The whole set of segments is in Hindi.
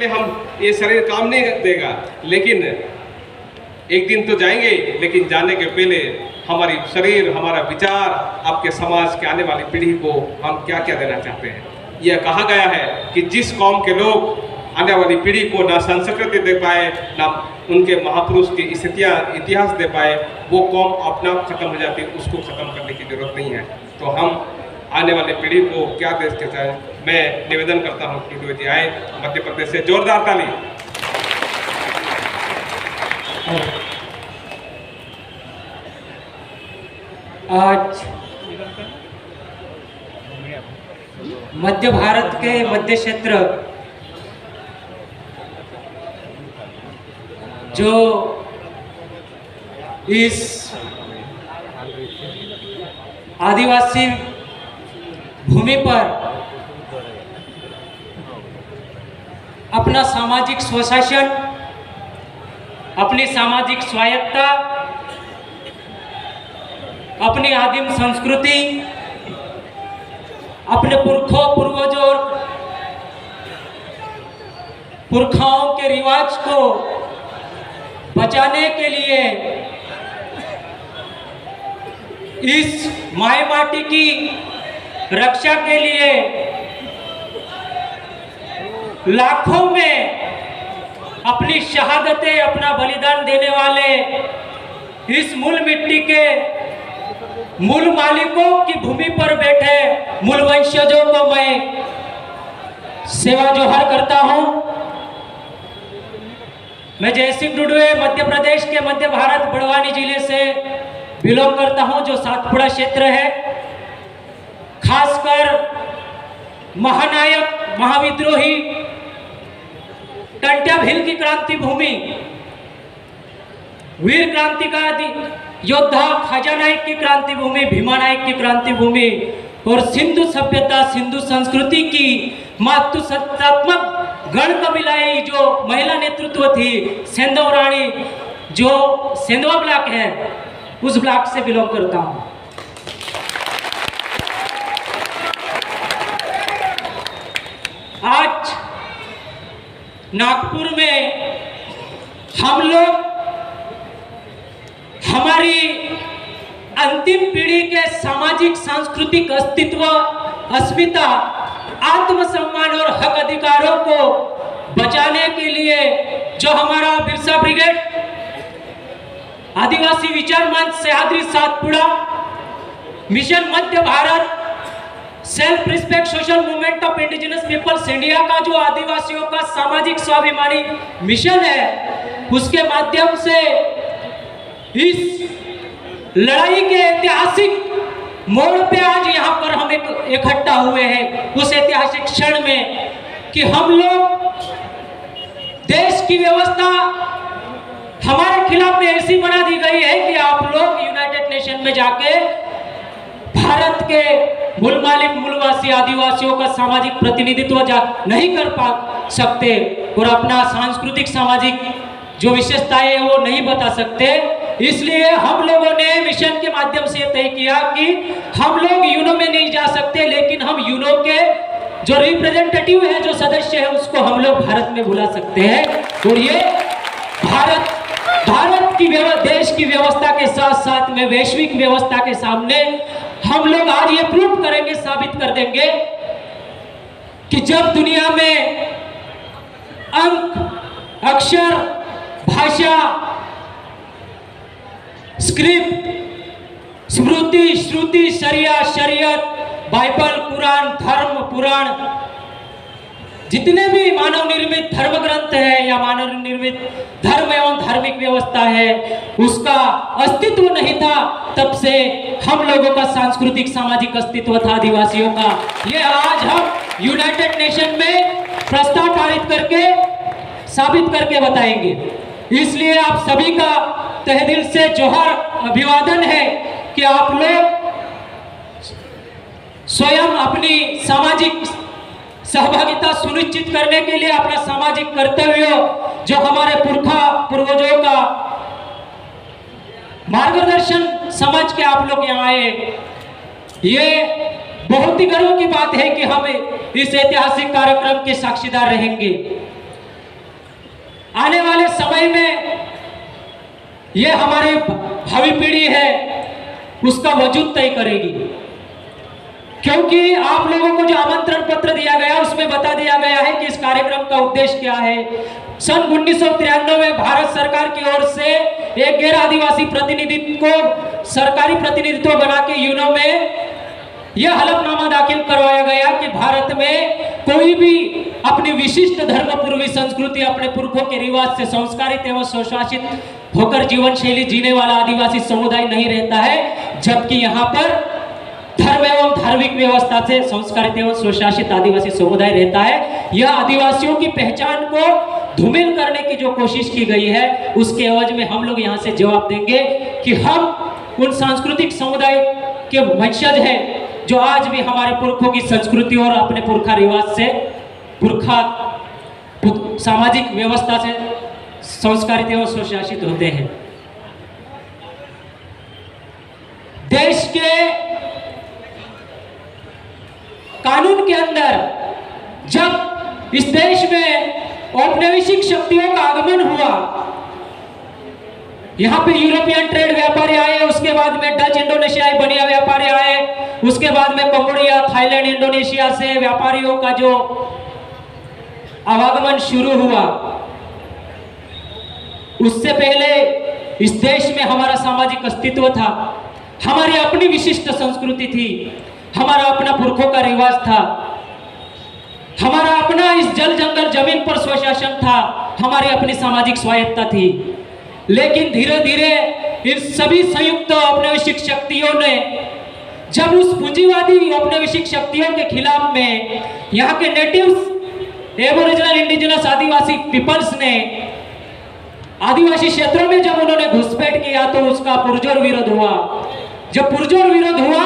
लिए हम ये शरीर काम नहीं देगा, लेकिन एक दिन तो जाएंगे, लेकिन जाने के पहले हमारी शरीर, हमारा विचार आपके समाज के आने वाली पीढ़ी को हम क्या क्या देना चाहते हैं। यह कहा गया है कि जिस कौम के लोग आने वाली पीढ़ी को ना संस्कृति दे पाए, ना उनके महापुरुष की इतिहास दे पाए, वो कौम अपना आप खत्म हो जाती है, उसको खत्म करने की जरूरत नहीं है। तो हम आने वाली पीढ़ी को क्या दे सकते हैं। मैं निवेदन करता हूँ कि द्विवेदी आए मध्य प्रदेश से, जोरदार ताली। आज मध्य भारत के मध्य क्षेत्र जो इस आदिवासी भूमि पर अपना सामाजिक स्वशासन, अपनी सामाजिक स्वायत्ता, अपनी आदिम संस्कृति, अपने पूर्वजों और पुरखाओं के रिवाज को बचाने के लिए इस माई माटी की रक्षा के लिए लाखों में अपनी शहादतें, अपना बलिदान देने वाले इस मूल मिट्टी के मूल मालिकों की भूमि पर बैठे मूल वंशजों को मैं सेवा जोहर करता हूं। मैं जयसिंह डुडवे मध्य प्रदेश के मध्य भारत बड़वानी जिले से बिलोंग करता हूं, जो सातपुड़ा क्षेत्र है। खासकर महानायक, महाविद्रोही टंट्या भील की क्रांति भूमि, वीर क्रांतिकारी योद्धा खाजा नायक की क्रांति भूमि, भीमा नायक की क्रांति भूमि और सिंधु सभ्यता, सिंधु संस्कृति की मातृसत्तात्मक गण कबीलाई जो महिला नेतृत्व थी, सेंधव रानी, जो सेंधवा ब्लॉक है, उस ब्लॉक से बिलोंग करता हूं। आज नागपुर में हम लोग हमारी अंतिम पीढ़ी के सामाजिक सांस्कृतिक अस्तित्व, अस्मिता, आत्मसम्मान और हक अधिकारों को बचाने के लिए जो हमारा Birsa brigade, Adivasi Vichar Manch Sahyadri Satpura, mission Madhya Bharat, self respect social movement of indigenous peoples India का जो आदिवासियों का सामाजिक स्वाभिमानी मिशन है, उसके माध्यम से इस लड़ाई के ऐतिहासिक मोड़ पे आज यहाँ पर हम इकट्ठा हुए हैं, उस ऐतिहासिक क्षण में कि हम लोग देश की व्यवस्था हमारे खिलाफ में ऐसी बना दी गई है कि आप लोग यूनाइटेड नेशन में जाके भारत के मूल मालिक, मूलवासी आदिवासियों का सामाजिक प्रतिनिधित्व नहीं कर पा सकते और अपना सांस्कृतिक सामाजिक जो विशेषताएं है वो नहीं बता सकते। इसलिए हम लोगों ने मिशन के माध्यम से तय किया कि हम लोग यूनो में नहीं जा सकते, लेकिन हम यूनो के जो रिप्रेजेंटेटिव है, जो सदस्य है, उसको हम लोग भारत में बुला सकते हैं। और ये भारत की देश की व्यवस्था के साथ साथ में वैश्विक व्यवस्था के सामने हम लोग आज ये प्रूव करेंगे, साबित कर देंगे कि जब दुनिया में अंक, अक्षर, भाषा, स्क्रिप्ट, स्मृति, श्रुति, शरिया, शरीयत, बाइबल, कुरान, धर्म, पुराण, जितने भी मानव निर्मित धर्म ग्रंथ है या मानव निर्मित धर्म एवं धार्मिक व्यवस्था है, उसका अस्तित्व नहीं था, तब से हम लोगों का सांस्कृतिक सामाजिक अस्तित्व था आदिवासियों का। ये आज हम यूनाइटेड नेशन में प्रस्ताव पारित करके साबित करके बताएंगे। इसलिए आप सभी का तहे दिल से जोहर अभिवादन है कि आप लोग स्वयं अपनी सामाजिक सहभागिता सुनिश्चित करने के लिए अपना सामाजिक कर्तव्य जो हमारे पूर्वजों का मार्गदर्शन समझ के आप लोग यहाँ आए। ये बहुत ही गर्व की बात है कि हम इस ऐतिहासिक कार्यक्रम के साक्षीदार रहेंगे। आने वाले समय में ये हमारी भावी पीढ़ी है उसका वजूद तय करेगी, क्योंकि आप लोगों को जो आमंत्रण पत्र दिया गया उसमें बता दिया गया है कि इस कार्यक्रम का उद्देश्य क्या है। सन 1993 में भारत सरकार की ओर से एक गैर आदिवासी प्रतिनिधित्व को सरकारी प्रतिनिधित्व बना के यूनो में यह हलफनामा दाखिल करवाया गया कि भारत में कोई भी अपनी विशिष्ट धर्म पूर्वी संस्कृति अपने पुरखों के रिवाज से संस्कारित एवं स्वशासित होकर जीवन शैली जीने वाला आदिवासी समुदाय नहीं रहता है, जबकि यहाँ पर धर्म एवं धार्मिक व्यवस्था से संस्कारित एवं स्वशासित आदिवासी समुदाय रहता है। यह आदिवासियों की पहचान को धूमिल करने की जो कोशिश की गई है उसके एवज में हम लोग यहाँ से जवाब देंगे कि हम उन सांस्कृतिक समुदाय के वंशज हैं जो आज भी हमारे पुरखों की संस्कृति और अपने पुरखा रिवाज से पुरखा सामाजिक व्यवस्था से संस्कारित एवं स्वशासित होते हैं। देश के कानून के अंदर जब इस देश में औपनिवेशिक शक्तियों का आगमन हुआ, यहाँ पे यूरोपियन ट्रेड व्यापारी आए, उसके बाद में डच इंडोनेशियाई बनिया व्यापारी आए, उसके बाद में कंबोडिया थाईलैंड इंडोनेशिया से व्यापारियों का जो आवागमन शुरू हुआ, उससे पहले इस देश में हमारा सामाजिक अस्तित्व था, हमारी अपनी विशिष्ट संस्कृति थी, हमारा अपना पुरखों का रिवाज था, हमारा अपना इस जल जंगल जमीन पर स्वशासन था, हमारी अपनी सामाजिक स्वायत्ता थी। लेकिन धीरे धीरे इन सभी संयुक्त औपनिवेशिक शक्तियों ने जब उस पूंजीवादी औपनिवेशिक शक्तियों के खिलाफ में यहाँ के नेटिव्स एबोरिजिनल इंडिजिनस आदिवासी पीपल्स ने आदिवासी क्षेत्रों में जब उन्होंने घुसपैठ किया तो उसका पुरजोर विरोध हुआ। जब पुरजोर विरोध हुआ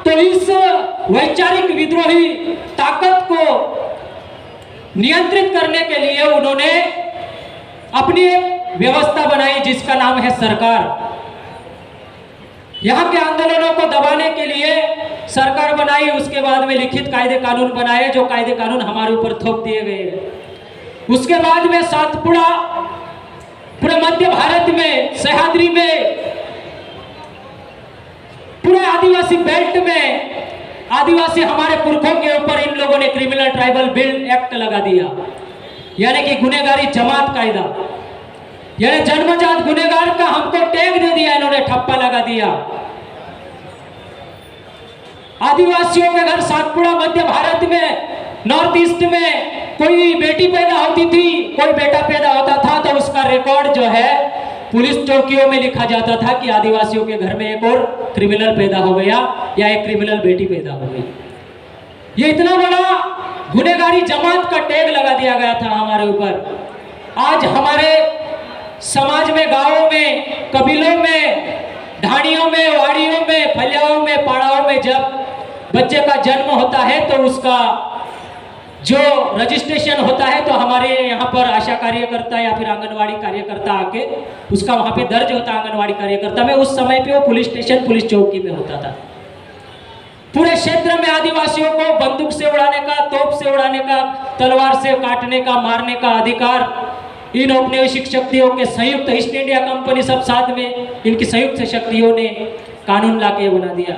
तो इस वैचारिक विद्रोही ताकत को नियंत्रित करने के लिए उन्होंने अपनी एक व्यवस्था बनाई जिसका नाम है सरकार। यहाँ के आंदोलनों को दबाने के लिए सरकार बनाई, उसके बाद में लिखित कायदे कानून बनाए जो कायदे कानून हमारे ऊपर थोप दिए गए। उसके बाद में सातपुड़ा पूरे मध्य भारत में, सह्याद्री में, पूरे आदिवासी बेल्ट में आदिवासी हमारे पुरखों के ऊपर इन लोगों ने क्रिमिनल ट्राइबल बिल एक्ट लगा दिया, यानी कि गुनहगारी जमात कायदा, यानी जन्मजात गुनहगार का हमको टैग दे दिया, इन्होंने ठप्पा लगा दिया। आदिवासियों के घर सातपुड़ा मध्य भारत में, नॉर्थ ईस्ट में कोई बेटी पैदा होती थी, कोई बेटा पैदा होता था तो उसका रिकॉर्ड जो है पुलिस चौकियों में लिखा जाता था कि आदिवासियों के घर में एक और क्रिमिनल पैदा हो गया या एक क्रिमिनल बेटी पैदा हो गई। ये इतना बड़ा गुनहगारी जमात का टैग लगा दिया गया था हमारे ऊपर। आज हमारे समाज में, गांवों में, कबीलों में, ढाणियों में, वाड़ियों में, फलियाओं में, पाड़ाओं में जब बच्चे का जन्म होता है तो उसका जो रजिस्ट्रेशन होता है तो हमारे यहाँ पर आशा कार्यकर्ता या फिर आंगनवाड़ी कार्यकर्ता आके उसका वहाँ पे दर्ज होता है आंगनवाड़ी कार्यकर्ता में। उस समय पे वो पुलिस स्टेशन, पुलिस चौकी में होता था। पूरे क्षेत्र में आदिवासियों को बंदूक से उड़ाने का, तोप से उड़ाने का, तलवार से काटने का, मारने का अधिकार इन औपनिवेशिक शक्तियों के संयुक्त ईस्ट इंडिया कंपनी सब साथ में इनकी संयुक्त शक्तियों ने कानून लाके बना दिया।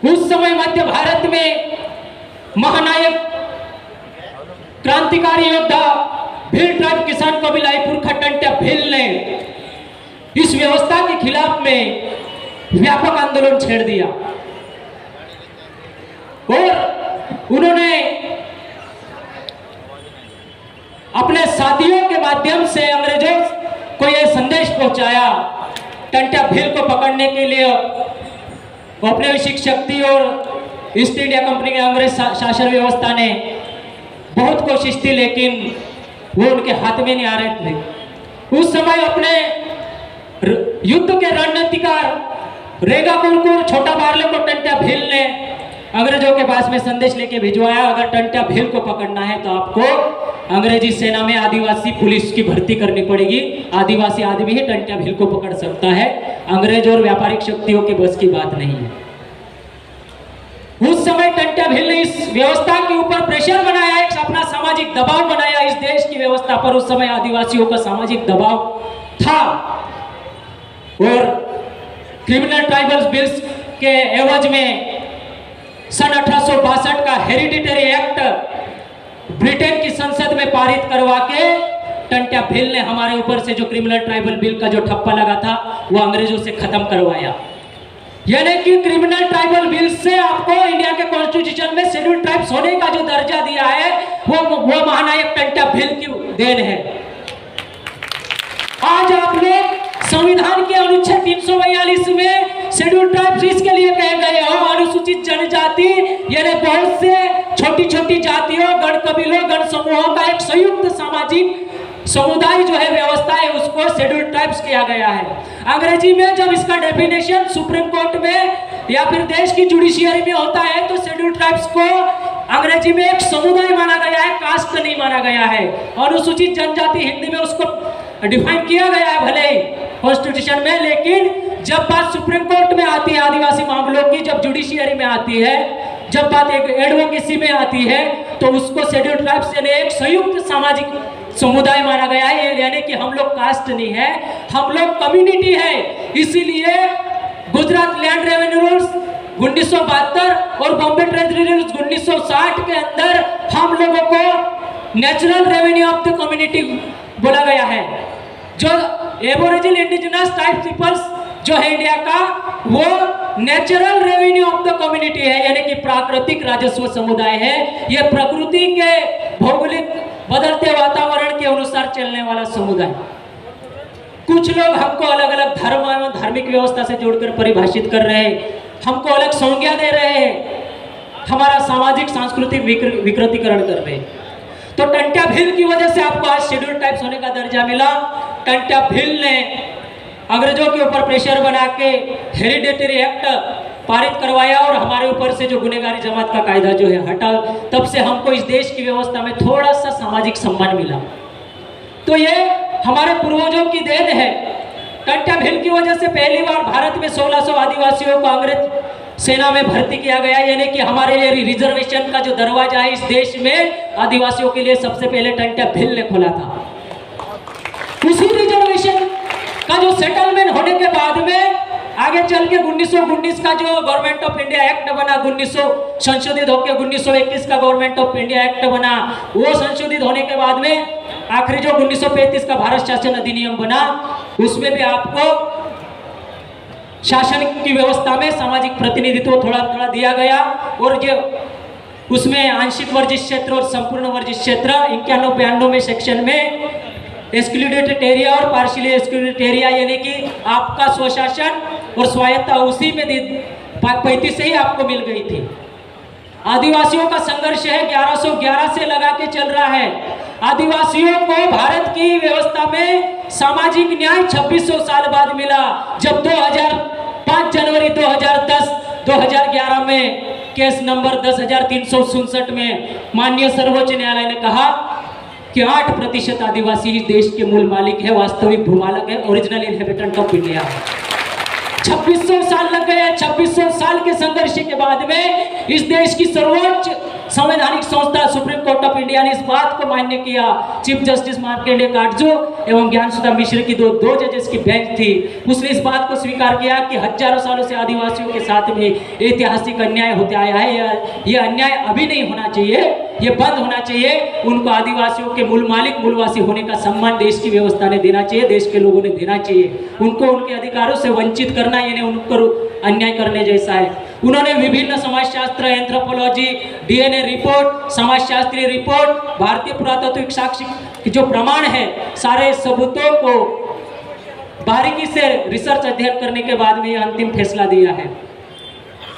उस समय मध्य भारत में महानायक क्रांतिकारी योद्धा भील ट्राइब किसान कबीलाई पुरखा टंट्या भील ने इस व्यवस्था के खिलाफ में व्यापक आंदोलन छेड़ दिया और उन्होंने अपने साथियों के माध्यम से अंग्रेजों को यह संदेश पहुंचाया, टंट्या भील को पकड़ने के लिए औपनिवेशिक शक्ति और ईस्ट इंडिया कंपनी के अंग्रेज शासन व्यवस्था ने बहुत कोशिश थी लेकिन वो उनके हाथ में नहीं आ रहे थे। उस समय अपने युद्ध के रणनीतिकार रेगा कुरकुर छोटा बारले को टंट्या भील ने अंग्रेजों के पास में संदेश लेके भिजवाया, अगर टंट्या भील को पकड़ना है तो आपको अंग्रेजी सेना में आदिवासी पुलिस की भर्ती करनी पड़ेगी। आदिवासी आदमी ही टंट्या भील को पकड़ सकता है, अंग्रेज और व्यापारिक शक्तियों के बस की बात नहीं है। उस समय टंट्या भील ने इस व्यवस्था के ऊपर प्रेशर बनाया, एक अपना सामाजिक दबाव बनाया इस देश की व्यवस्था पर। उस समय आदिवासियों का सामाजिक दबाव था और क्रिमिनल ट्राइबल्स बिल्स के एवज में सन 1862 का हेरिडिटरी एक्ट ब्रिटेन की संसद में पारित करवा के टंट्या भिल ने हमारे ऊपर से जो क्रिमिनल ट्राइबल बिल का जो ठप्पा लगा था वो अंग्रेजों से खत्म करवाया। यानी कि क्रिमिनल ट्राइबल बिल से आपको इंडिया के कॉन्स्टिट्यूशन में शेड्यूल ट्राइब्स होने का जो दर्जा दिया है वो महानायक टंट्या भिल की देन है। आज आप लोग संविधान के अनुच्छेद 342 में शेड्यूल ट्राइब्स इसके लिए कहे गए हो अनुसूचित जनजाति, यानी बहुत से छोटी छोटी जातियों, गण कबीलों, गण समूहों का एक संयुक्त सामाजिक समुदाय जो है व्यवस्था है उसको शेड्यूल ट्राइब्स किया गया है। अंग्रेजी में जब इसका डेफिनेशन सुप्रीम कोर्ट में या फिर देश की जुडिशियरी में होता है तो शेड्यूल ट्राइब्स को अंग्रेजी में एक समुदाय माना गया है, कास्ट नहीं माना गया है। अनुसूचित जनजाति हिंदी में उसको डिफाइन किया गया है भले ही कॉन्स्टिट्यूशन में, लेकिन जब बात सुप्रीम कोर्ट में आती है आदिवासी मामलों की, जब जुडिशियरी में आती है, जब बात एक एडवोकेसी में आती है तो उसको शेड्यूल ट्राइब्स यानी एक संयुक्त सामाजिक समुदाय माना गया है। यानी कि हम लोग कास्ट नहीं है, हम लोग कम्युनिटी है। इसीलिए गुजरात लैंड रेवेन्यू रूल्स 1972 और बॉम्बे ट्रेजरी रूल्स 1960 के अंदर हम लोगों को natural revenue of the community बोला गया है। जो एबोरिजिनल इंडिजिनस टाइप पीपल्स जो है इंडिया का वो natural revenue of the community है, यानी कि प्राकृतिक राजस्व समुदाय है। यह प्रकृति के भौगोलिक बदलते वातावरण के अनुसार चलने वाला समुदाय। कुछ लोग हमको अलग अलग धर्म एवं धार्मिक व्यवस्था से जोड़कर परिभाषित कर रहे हैं, हमको अलग संज्ञा दे रहे हैं, हमारा सामाजिक सांस्कृतिक विकृतीकरण कर रहे हैं। तो टंट्या भिल की वजह से आपको आज शेड्यूल टाइप्स होने का दर्जा मिला। टंट्या भिल ने अंग्रेजों के ऊपर प्रेशर बना के हेरिडेटरी एक्ट पारित करवाया और हमारे ऊपर से जो गुनहगारी जमात का कायदा जो है हटा। तब से हमको इस देश की व्यवस्था में थोड़ा सा सामाजिक सम्मान मिला। तो ये हमारे पूर्वजों की देन है। टंट्या भिल की वजह से पहली बार भारत में 1600 आदिवासियों को अंग्रेज सेना में भर्ती किया गया, यानी कि हमारे लिए रिजर्वेशन का जो दरवाजा है इस देश में आदिवासियों के लिए सबसे पहले टंट्या भिल ने खोला था। उसी रिजर्वेशन का जो सेटलमेंट होने के बाद में आगे चल के 1919 का जो गवर्नमेंट ऑफ इंडिया एक्ट बना, 1900 संशोधित होकर 1921 का गवर्नमेंट ऑफ इंडिया एक्ट बना, वो संशोधित होने के बाद में आखिरी जो 1935 का भारत शासन अधिनियम बना उसमें भी आपको शासन की व्यवस्था में सामाजिक प्रतिनिधित्व थोड़ा थोड़ा दिया गया। और जो उसमें आंशिक वर्जित क्षेत्र और संपूर्ण वर्जित क्षेत्र 91-92 में सेक्शन में एक्सक्लूडेड एरिया और पार्शियली एक्सक्लूडेड एरिया, यानी कि आपका स्वशासन और स्वायत्ता उसी में 35 से ही आपको मिल गई थी। आदिवासियों का संघर्ष है 1111 से लगा के चल रहा है। आदिवासियों को भारत की व्यवस्था में सामाजिक न्याय 2600 साल बाद मिला, जब 5 जनवरी 2011 में केस नंबर 10,367 में माननीय सर्वोच्च न्यायालय ने कहा कि 8% आदिवासी इस देश के मूल मालिक है, वास्तविक भूमालक है, ओरिजिनल इनहेबिटेंट ऑफ इंडिया। 2600 साल लग गए। 2600 साल के संघर्ष के बाद में इस देश की सर्वोच्च संवैधानिक संस्था सुप्रीम कोर्ट ऑफ इंडिया ने इस बात को मान्य किया। चीफ जस्टिस मार्कंडेय काटजू एवं ज्ञानसुधा मिश्र की दो जजेस की बेंच थी, उसने इस बात को स्वीकार किया कि हजारों सालों से आदिवासियों के साथ में ऐतिहासिक अन्याय होते आया है। ये अन्याय अभी नहीं होना चाहिए, ये बंद होना चाहिए। उनको आदिवासियों के मूल मालिक मूलवासी होने का सम्मान देश की व्यवस्था ने देना चाहिए, देश के लोगों ने देना चाहिए। उनको उनके अधिकारों से वंचित करना यानी उन पर अन्याय करने जैसा है। उन्होंने विभिन्न समाजशास्त्र, एंथ्रोपोलॉजी, डीएनए रिपोर्ट, समाजशास्त्रीय रिपोर्ट, भारतीय पुरातात्विक साक्ष्य की जो प्रमाण है, सारे सबूतों को बारीकी से रिसर्च अध्ययन करने के बाद में यह अंतिम फैसला दिया है।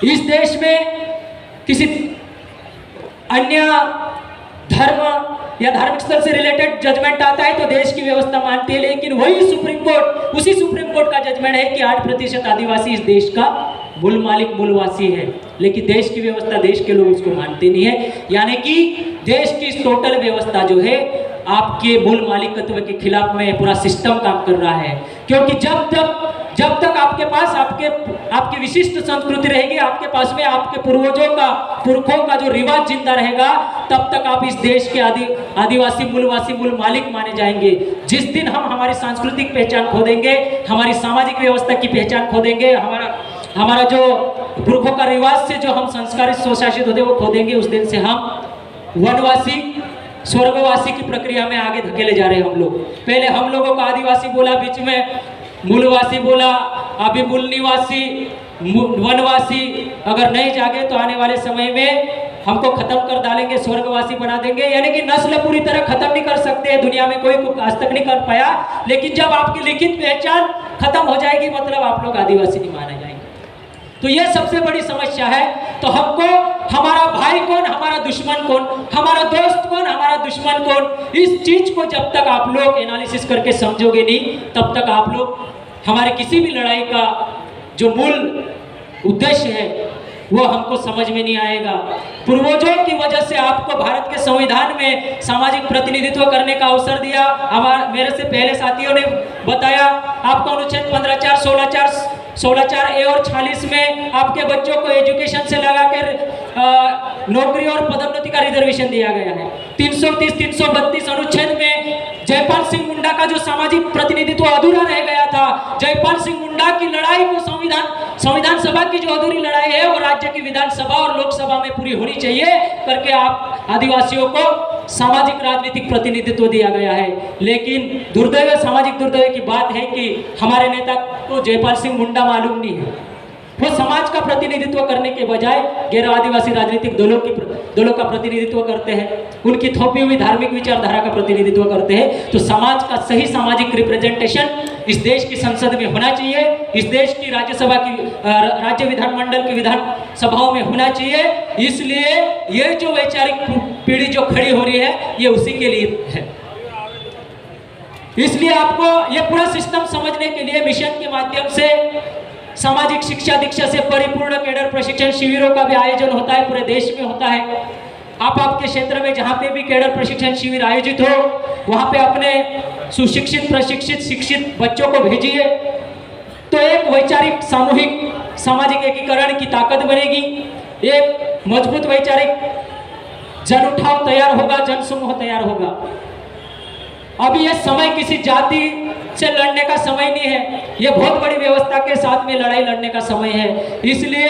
इस देश में किसी अन्य धर्म या धार्मिक स्तर से रिलेटेड जजमेंट आता है तो देश की व्यवस्था मानती है, लेकिन वही सुप्रीम कोर्ट, उसी सुप्रीम कोर्ट का जजमेंट है कि 8% आदिवासी इस देश का मूल मालिक मूलवासी है, लेकिन देश की व्यवस्था, देश के लोग उसको मानते नहीं है। यानी कि देश की टोटल व्यवस्था जो है आपके मूल मालिकत्व के खिलाफ में पूरा सिस्टम काम कर रहा है। क्योंकि जब तक आपके पास आपकी विशिष्ट संस्कृति रहेगी, आपके पास में आपके पुरखों का जो रिवाज जिंदा रहेगा, तब तक आप इस देश के आदिवासी मूल मालिक माने जाएंगे। जिस दिन हम हमारी सांस्कृतिक पहचान खो देंगे, हमारी सामाजिक व्यवस्था की पहचान खो देंगे, हमारा जो पुरखों का रिवाज से जो हम संस्कारित स्वशासित होते वो खो देंगे, उस दिन से हम वनवासी स्वर्गवासी की प्रक्रिया में आगे धकेले जा रहे हैं हम लोग। पहले हम लोगों को आदिवासी बोला, बीच में मूलवासी बोला, अभी मूल निवासी वनवासी अगर नहीं जागे तो आने वाले समय में हमको खत्म कर डालेंगे, स्वर्गवासी बना देंगे। यानी कि नस्ल पूरी तरह खत्म नहीं कर सकते, दुनिया में कोई आज तक नहीं कर पाया। लेकिन जब आपकी लिखित पहचान खत्म हो जाएगी, मतलब आप लोग आदिवासी नहीं माने जाएंगे। तो यह सबसे बड़ी समस्या है। तो हमको हमारा भाई कौन, हमारा दुश्मन कौन, हमारा दोस्त कौन, हमारा दुश्मन कौन, इस चीज को जब तक आप लोग एनालिसिस करके समझोगे नहीं, तब तक आप लोग हमारे किसी भी लड़ाई का जो मूल उद्देश्य है वो हमको समझ में नहीं आएगा। पूर्वजों की वजह से आपको भारत के संविधान में सामाजिक प्रतिनिधित्व करने का अवसर दिया। मेरे से पहले साथियों ने बताया, आपको अनुच्छेद 15(4), 16(4) ए और 46 में आपके बच्चों को एजुकेशन से लगाकर नौकरी और पदोन्नति का रिजर्वेशन दिया गया है। 330, 332 अनुच्छेद में जयपाल सिंह मुंडा का जो सामाजिक प्रतिनिधित्व अधूरा रह गया था, जयपाल सिंह मुंडा की लड़ाई को संविधान सभा की जो अधूरी लड़ाई है वो राज्य की विधानसभा और लोकसभा में पूरी होनी चाहिए करके आप आदिवासियों को सामाजिक राजनीतिक प्रतिनिधित्व दिया गया है। लेकिन दुर्दैव, सामाजिक दुर्दैव की बात है कि हमारे नेता को जयपाल सिंह मुंडा मालूम नहीं है। वो समाज का प्रतिनिधित्व करने के बजाय गैर आदिवासी राजनीतिक दलों का प्रतिनिधित्व करते हैं, उनकी थोपी हुई धार्मिक विचारधारा का प्रतिनिधित्व करते हैं। तो समाज का सही सामाजिक रिप्रेजेंटेशन इस देश की संसद में होना चाहिए, इस देश की राज्यसभा की राज्य विधानमंडल की विधानसभाओं में होना चाहिए। इसलिए ये जो वैचारिक पीढ़ी जो खड़ी हो रही है ये उसी के लिए है। इसलिए आपको ये पूरा सिस्टम समझने के लिए मिशन के माध्यम से सामाजिक शिक्षा दीक्षा से परिपूर्ण कैडर प्रशिक्षण शिविरों का भी आयोजन होता है, पूरे देश में होता है। आप आपके क्षेत्र में जहाँ पे भी कैडर प्रशिक्षण शिविर आयोजित हो वहाँ पे अपने सुशिक्षित, प्रशिक्षित, शिक्षित बच्चों को भेजिए। तो एक वैचारिक सामूहिक सामाजिक एकीकरण की ताकत बनेगी, एक मजबूत वैचारिक जन उठाव तैयार होगा, जन समूह तैयार होगा। अभी यह समय किसी जाति से लड़ने का समय नहीं है, यह बहुत बड़ी व्यवस्था के साथ में लड़ाई लड़ने का समय है। इसलिए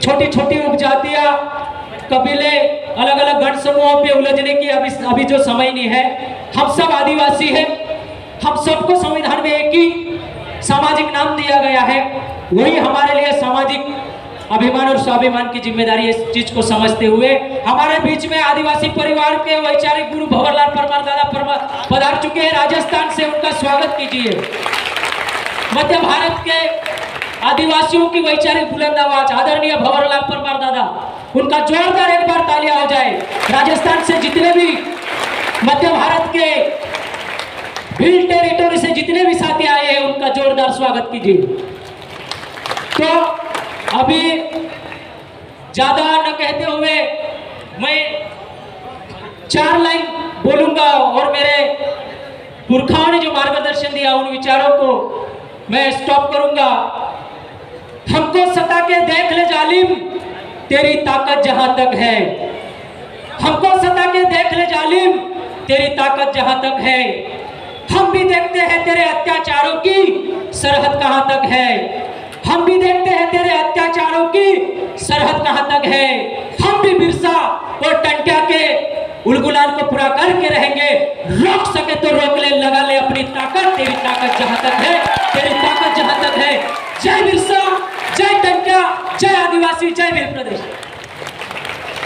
छोटी छोटी उपजातियां, कबीले, अलग अलग गण समूहों पे उलझने की अभी जो समय नहीं है। हम सब आदिवासी हैं, हम सबको संविधान में एक ही सामाजिक नाम दिया गया है, वही हमारे लिए सामाजिक अभिमान और स्वाभिमान की जिम्मेदारी। इस चीज को समझते हुए हमारे बीच में आदिवासी परिवार के वैचारिक गुरु भंवरलाल परमार दादा पधार चुके हैं राजस्थान से, उनका स्वागत कीजिए। मध्य भारत के आदिवासियों की वैचारिक बुलंद आवाज आदरणीय भंवरलाल परमार दादा, उनका जोरदार एक बार तालियां हो जाए। राजस्थान से जितने भी मध्य भारत के हिल टेरिटोरी से जितने भी साथी आए हैं उनका जोरदार स्वागत कीजिए। तो अभी ज्यादा न कहते हुए मैं 4 लाइन बोलूंगा और मेरे पुरखाओं ने जो मार्गदर्शन दिया उन विचारों को मैं स्टॉप करूंगा। हमको सता के देख ले जालिम, तेरी ताकत जहां तक है। हमको सता के देख ले जालिम, तेरी ताकत जहां तक है। हम भी देखते हैं तेरे अत्याचारों की सरहद कहां तक है। हम भी देखते हैं तेरे अत्याचारों की सरहद कहां तक है। हम भी बिरसा और टंट्या के उलगुलान को पूरा करके रहेंगे। रोक सके तो रोक ले, लगा ले अपनी ताकत, तेरी ताकत जहां तक है, तेरी ताकत जहां तक है। जय बिरसा, जय टंट्या, जय आदिवासी, जय वीर प्रदेश।